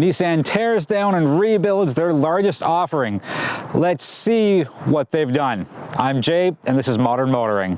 Nissan tears down and rebuilds their largest offering. Let's see what they've done. I'm Jay, and this is Modern Motoring.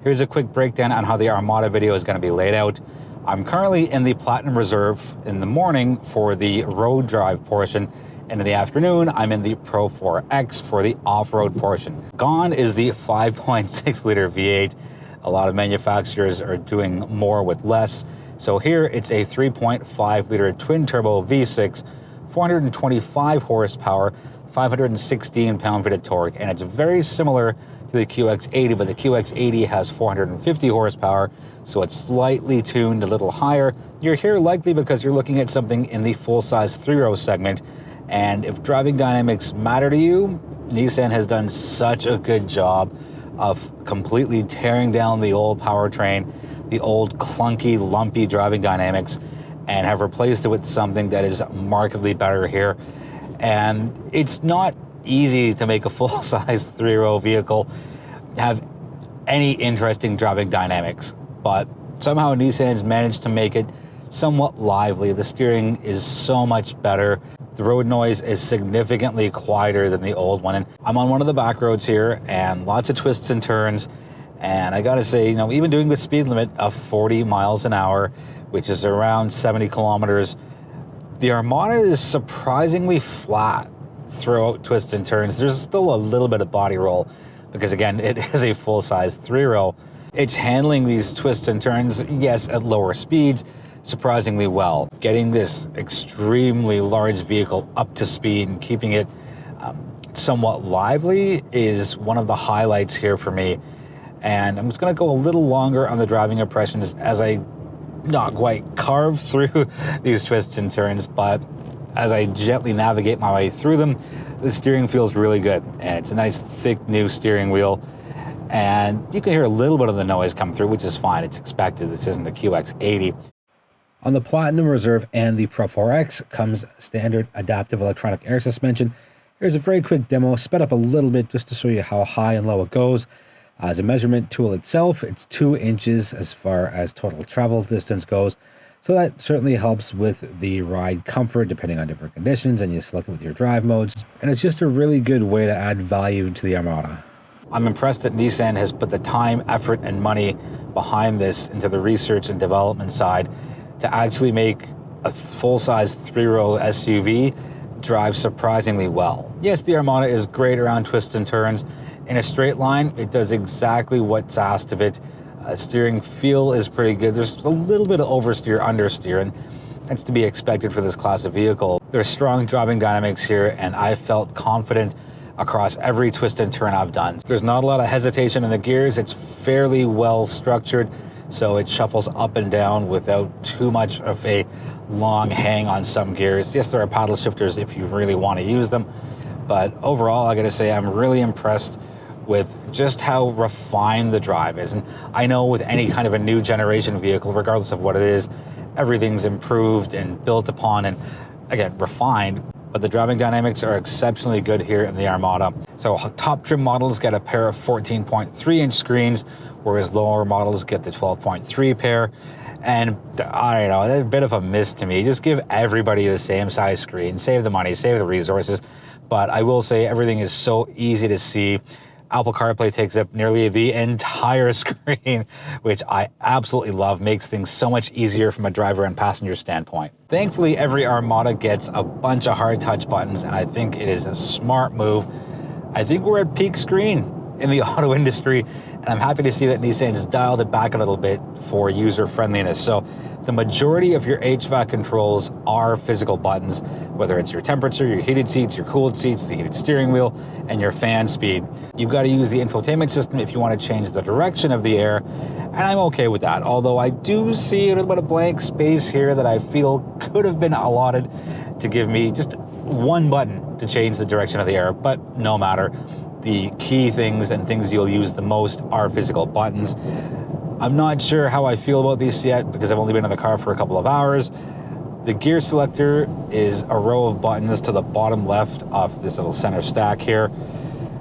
Here's a quick breakdown on how the Armada video is going to be laid out. I'm currently in the Platinum Reserve in the morning for the road drive portion, and in the afternoon, I'm in the Pro 4X for the off-road portion. Gone is the 5.6 liter V8. A lot of manufacturers are doing more with less. So here it's a 3.5 liter twin turbo V6, 425 horsepower, 516 pound-feet of torque, and it's very similar to the QX80, but the QX80 has 450 horsepower, so it's slightly tuned a little higher. You're here likely because you're looking at something in the full-size 3-row segment, and if driving dynamics matter to you, Nissan has done such a good job of completely tearing down the old powertrain, the old clunky, lumpy driving dynamics, and have replaced it with something that is markedly better here. And it's not easy to make a full-size 3-row vehicle have any interesting driving dynamics, but somehow Nissan's managed to make it somewhat lively. The steering is so much better. The road noise is significantly quieter than the old one. And I'm on one of the back roads here, and lots of twists and turns. And I gotta say, even doing the speed limit of 40 miles an hour, which is around 70 kilometers, the Armada is surprisingly flat throughout twists and turns. There's still a little bit of body roll because, again, it is a full-size 3-row. It's handling these twists and turns, yes, at lower speeds, surprisingly well. Getting this extremely large vehicle up to speed and keeping it somewhat lively is one of the highlights here for me. And I'm just going to go a little longer on the driving impressions as I not quite carve through these twists and turns, but as I gently navigate my way through them, the steering feels really good. And it's a nice, thick, new steering wheel. And you can hear a little bit of the noise come through, which is fine. It's expected. This isn't the QX80. On the Platinum Reserve and the Pro 4X comes standard adaptive electronic air suspension. Here's a very quick demo, sped up a little bit just to show you how high and low it goes. As a measurement tool itself, it's 2 inches as far as total travel distance goes. So that certainly helps with the ride comfort depending on different conditions, and you select it with your drive modes. And it's just a really good way to add value to the Armada. I'm impressed that Nissan has put the time, effort, and money behind this into the research and development side to actually make a full-size 3-row SUV drive surprisingly well. Yes, the Armada is great around twists and turns. In a straight line, it does exactly what's asked of it. Steering feel is pretty good. There's a little bit of oversteer, understeer, and that's to be expected for this class of vehicle. There's strong driving dynamics here, and I felt confident across every twist and turn I've done. There's not a lot of hesitation in the gears. It's fairly well structured, so it shuffles up and down without too much of a long hang on some gears. Yes, there are paddle shifters if you really want to use them, but overall, I gotta say, I'm really impressed with just how refined the drive is. And I know with any kind of a new generation vehicle, regardless of what it is, everything's improved and built upon and, again, refined, but the driving dynamics are exceptionally good here in the Armada. So top trim models get a pair of 14.3-inch screens, whereas lower models get the 12.3 pair. And I don't know, that's a bit of a miss to me. Just give everybody the same size screen, save the money, save the resources. But I will say everything is so easy to see. Apple CarPlay takes up nearly the entire screen, which I absolutely love, makes things so much easier from a driver and passenger standpoint. Thankfully, every Armada gets a bunch of hard touch buttons, and I think it is a smart move. I think we're at peak screen in the auto industry, and I'm happy to see that Nissan has dialed it back a little bit for user friendliness. So the majority of your HVAC controls are physical buttons, whether it's your temperature, your heated seats, your cooled seats, the heated steering wheel, and your fan speed. You've got to use the infotainment system if you want to change the direction of the air, and I'm okay with that. Although I do see a little bit of blank space here that I feel could have been allotted to give me just one button to change the direction of the air, but no matter. The key things and things you'll use the most are physical buttons. I'm not sure how I feel about these yet because I've only been in the car for a couple of hours. The gear selector is a row of buttons to the bottom left of this little center stack here.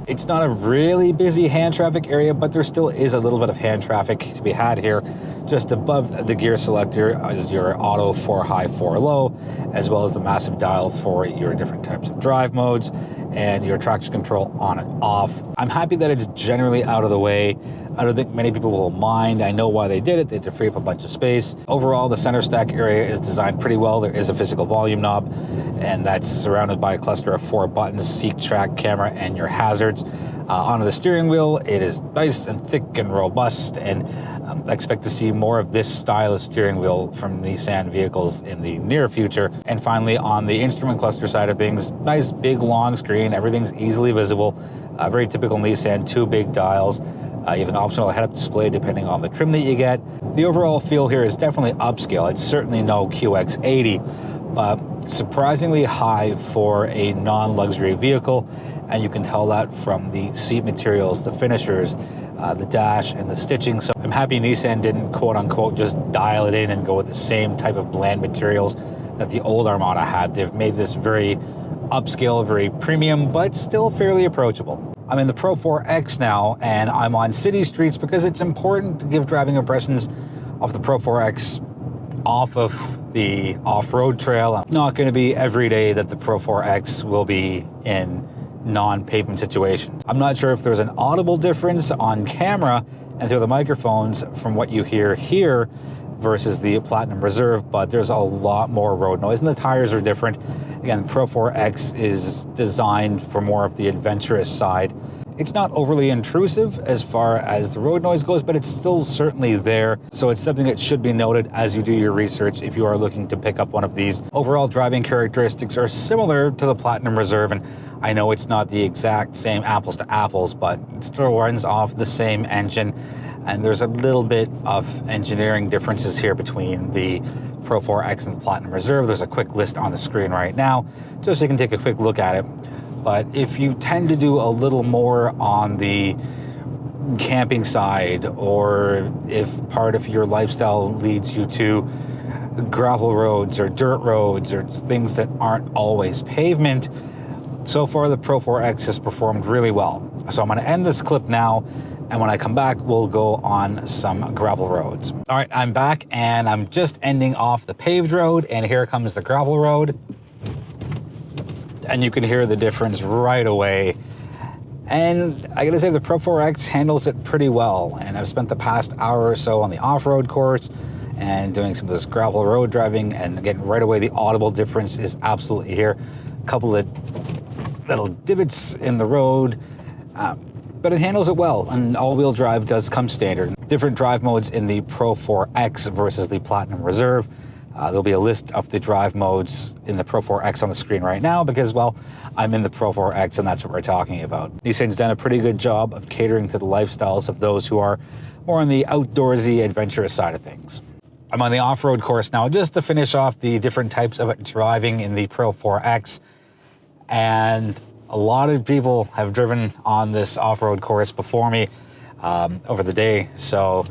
It's not a really busy hand traffic area, but there still is a little bit of hand traffic to be had here. Just above the gear selector is your auto 4 high, 4 low, as well as the massive dial for your different types of drive modes and your traction control on and off. I'm happy that it's generally out of the way. I don't think many people will mind. I know why they did it. They had to free up a bunch of space. Overall, the center stack area is designed pretty well. There is a physical volume knob, and that's surrounded by a cluster of 4 buttons: seek, track, camera, and your hazards. Onto the steering wheel, it is nice and thick and robust, and I expect to see more of this style of steering wheel from Nissan vehicles in the near future. And finally, on the instrument cluster side of things, nice big long screen, everything's easily visible. Very typical Nissan, 2 big dials. You have an optional head-up display depending on the trim that you get. The overall feel here is definitely upscale. It's certainly no QX80, but surprisingly high for a non-luxury vehicle. And you can tell that from the seat materials, the finishers, the dash, and the stitching. So I'm happy Nissan didn't quote-unquote just dial it in and go with the same type of bland materials that the old Armada had. They've made this very upscale, very premium, but still fairly approachable. I'm in the Pro 4X now, and I'm on city streets because it's important to give driving impressions of the Pro 4X off of the off-road trail. Not going to be every day that the Pro 4X will be in non-pavement situations. I'm not sure if there's an audible difference on camera and through the microphones from what you hear here versus the Platinum Reserve, but there's a lot more road noise, and the tires are different. Again, Pro 4X is designed for more of the adventurous side. It's not overly intrusive as far as the road noise goes, but it's still certainly there. So it's something that should be noted as you do your research if you are looking to pick up one of these. Overall driving characteristics are similar to the Platinum Reserve, and I know it's not the exact same apples to apples, but it still runs off the same engine. And there's a little bit of engineering differences here between the Pro 4X and the Platinum Reserve. There's a quick list on the screen right now, just so you can take a quick look at it. But if you tend to do a little more on the camping side, or if part of your lifestyle leads you to gravel roads or dirt roads or things that aren't always pavement, so far the Pro 4X has performed really well. So I'm going to end this clip now, and when I come back, we'll go on some gravel roads. All right, I'm back, and I'm just ending off the paved road, and here comes the gravel road. And you can hear the difference right away. And I gotta say, the Pro 4X handles it pretty well. And I've spent the past hour or so on the off-road course and doing some of this gravel road driving, and again, right away, the audible difference is absolutely here. A couple of little divots in the road, but it handles it well, and all-wheel drive does come standard. Different drive modes in the Pro 4X versus the Platinum Reserve. There'll be a list of the drive modes in the Pro 4X on the screen right now because, well, I'm in the Pro 4X and that's what we're talking about. Nissan's done a pretty good job of catering to the lifestyles of those who are more on the outdoorsy, adventurous side of things. I'm on the off-road course now just to finish off the different types of driving in the Pro 4X. And a lot of people have driven on this off-road course before me over the day. So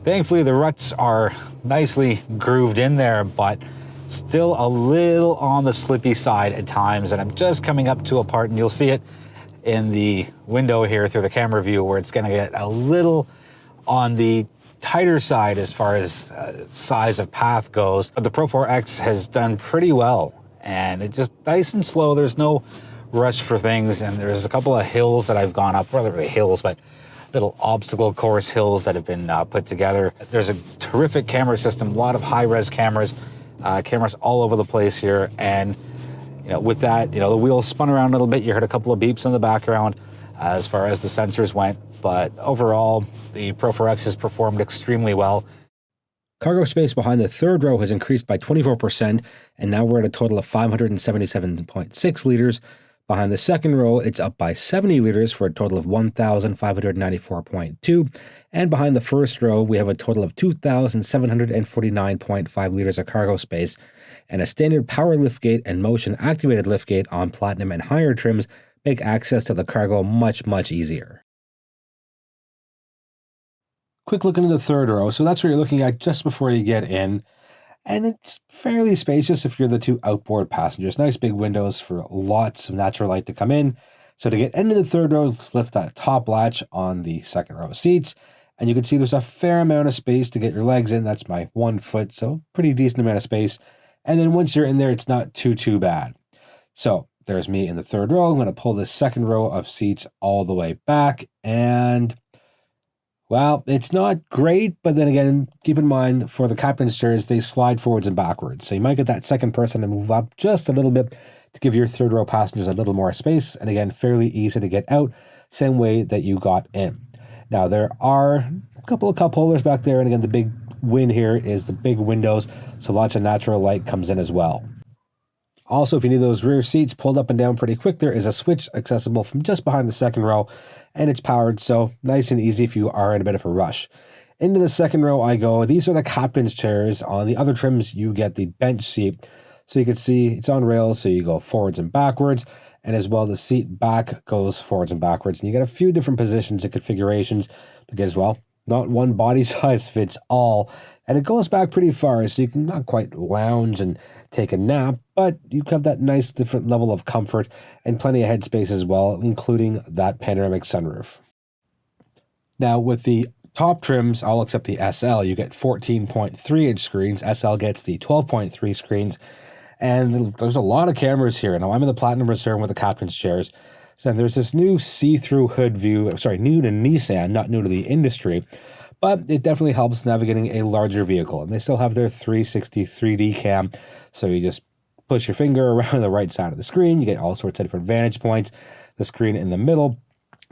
thankfully, the ruts are nicely grooved in there, but still a little on the slippy side at times. And I'm just coming up to a part, and you'll see it in the window here through the camera view, where it's going to get a little on the tighter side as far as size of path goes. But the Pro 4X has done pretty well, and it's just nice and slow. There's no rush for things, and there's a couple of hills that I've gone up, well, not really hills, but little obstacle course hills that have been put together. There's a terrific camera system, a lot of high-res cameras, cameras all over the place here. And with that, the wheels spun around a little bit. You heard a couple of beeps in the background as far as the sensors went. But overall, the Pro 4X has performed extremely well. Cargo space behind the third row has increased by 24%, and now we're at a total of 577.6 liters. Behind the second row, it's up by 70 liters for a total of 1,594.2. And behind the first row, we have a total of 2,749.5 liters of cargo space. And a standard power liftgate and motion-activated liftgate on Platinum and higher trims make access to the cargo much, much easier. Quick look into the third row. So that's what you're looking at just before you get in. And it's fairly spacious if you're the two outboard passengers. Nice big windows for lots of natural light to come in. So to get into the third row, let's lift that top latch on the second row seats. And you can see there's a fair amount of space to get your legs in. That's my 1 foot, so pretty decent amount of space. And then once you're in there, it's not too bad. So there's me in the third row. I'm going to pull this second row of seats all the way back. And, well, it's not great. But then again, keep in mind, for the captain's chairs, they slide forwards and backwards. So you might get that second person to move up just a little bit to give your third row passengers a little more space. And again, fairly easy to get out, same way that you got in. Now, there are a couple of cup holders back there. And again, the big win here is the big windows. So lots of natural light comes in as well. Also, if you need those rear seats pulled up and down pretty quick, there is a switch accessible from just behind the second row, and it's powered, so nice and easy if you are in a bit of a rush. Into the second row I go. These are the captain's chairs. On the other trims, you get the bench seat. So you can see it's on rails, so you go forwards and backwards, and as well the seat back goes forwards and backwards. And you get a few different positions and configurations because, well, not one body size fits all, and it goes back pretty far, so you can not quite lounge and take a nap, but you have that nice different level of comfort and plenty of headspace as well, including that panoramic sunroof. Now, with the top trims, all except the SL, you get 14.3-inch screens. SL gets the 12.3 screens, and there's a lot of cameras here. Now, I'm in the Platinum Reserve with the captain's chairs. So there's this new see-through hood view, new to Nissan, not new to the industry, but it definitely helps navigating a larger vehicle. And they still have their 360 3D cam, so you just push your finger around the right side of the screen, you get all sorts of different vantage points. The screen in the middle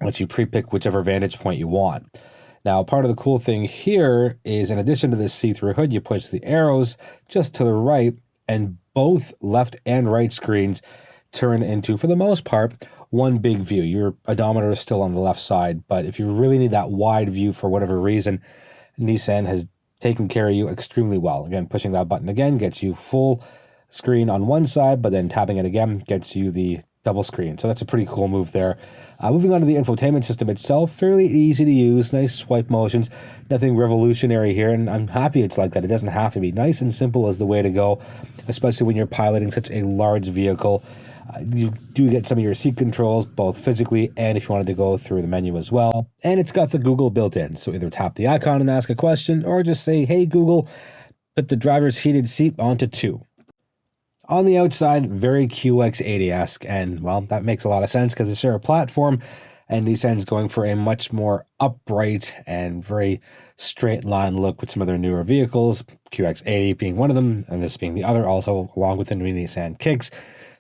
lets you pre-pick whichever vantage point you want. Now, part of the cool thing here is, in addition to this see-through hood, you push the arrows just to the right, and both left and right screens turn into, for the most part, one big view. Your odometer is still on the left side, but if you really need that wide view for whatever reason, Nissan has taken care of you extremely well. Again, pushing that button again gets you full screen on one side, but then tapping it again gets you the double screen. So that's a pretty cool move there. Moving on to the infotainment system itself, fairly easy to use, nice swipe motions, nothing revolutionary here, and I'm happy it's like that. It doesn't have to be. Nice and simple is the way to go, especially when you're piloting such a large vehicle. You do get some of your seat controls, both physically and if you wanted to go through the menu as well. And it's got the Google built in, so either tap the icon and ask a question, or just say, hey Google, put the driver's heated seat onto 2. On the outside, very QX80-esque, and, well, that makes a lot of sense because they share a platform, and Nissan's going for a much more upright and very straight line look with some of their newer vehicles, QX80 being one of them, and this being the other, also along with the new Nissan Kicks.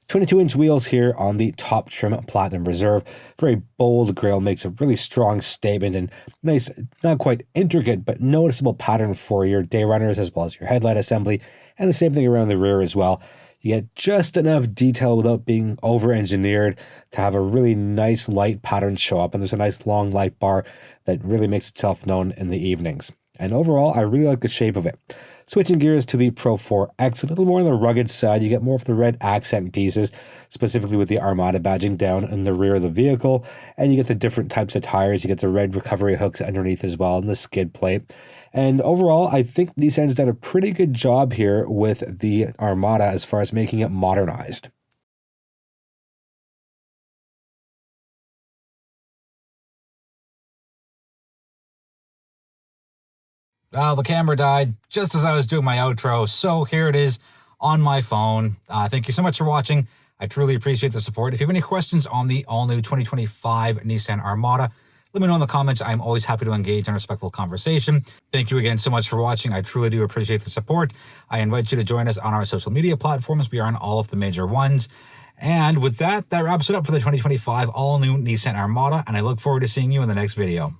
22-inch wheels here on the top trim Platinum Reserve. Very bold grille, makes a really strong statement, and nice, not quite intricate, but noticeable pattern for your day runners as well as your headlight assembly, and the same thing around the rear as well. You get just enough detail without being over-engineered to have a really nice light pattern show up, and there's a nice long light bar that really makes itself known in the evenings. And overall, I really like the shape of it. Switching gears to the Pro 4X, a little more on the rugged side, you get more of the red accent pieces, specifically with the Armada badging down in the rear of the vehicle, and you get the different types of tires. You get the red recovery hooks underneath as well, and the skid plate. And overall, I think Nissan's done a pretty good job here with the Armada as far as making it modernized. Well, the camera died just as I was doing my outro, so here it is on my phone. Thank you so much for watching. I truly appreciate the support. If you have any questions on the all-new 2025 Nissan Armada, let me know in the comments. I'm always happy to engage in a respectful conversation. Thank you again so much for watching. I truly do appreciate the support. I invite you to join us on our social media platforms. We are on all of the major ones. And with that, that wraps it up for the 2025 all-new Nissan Armada, and I look forward to seeing you in the next video.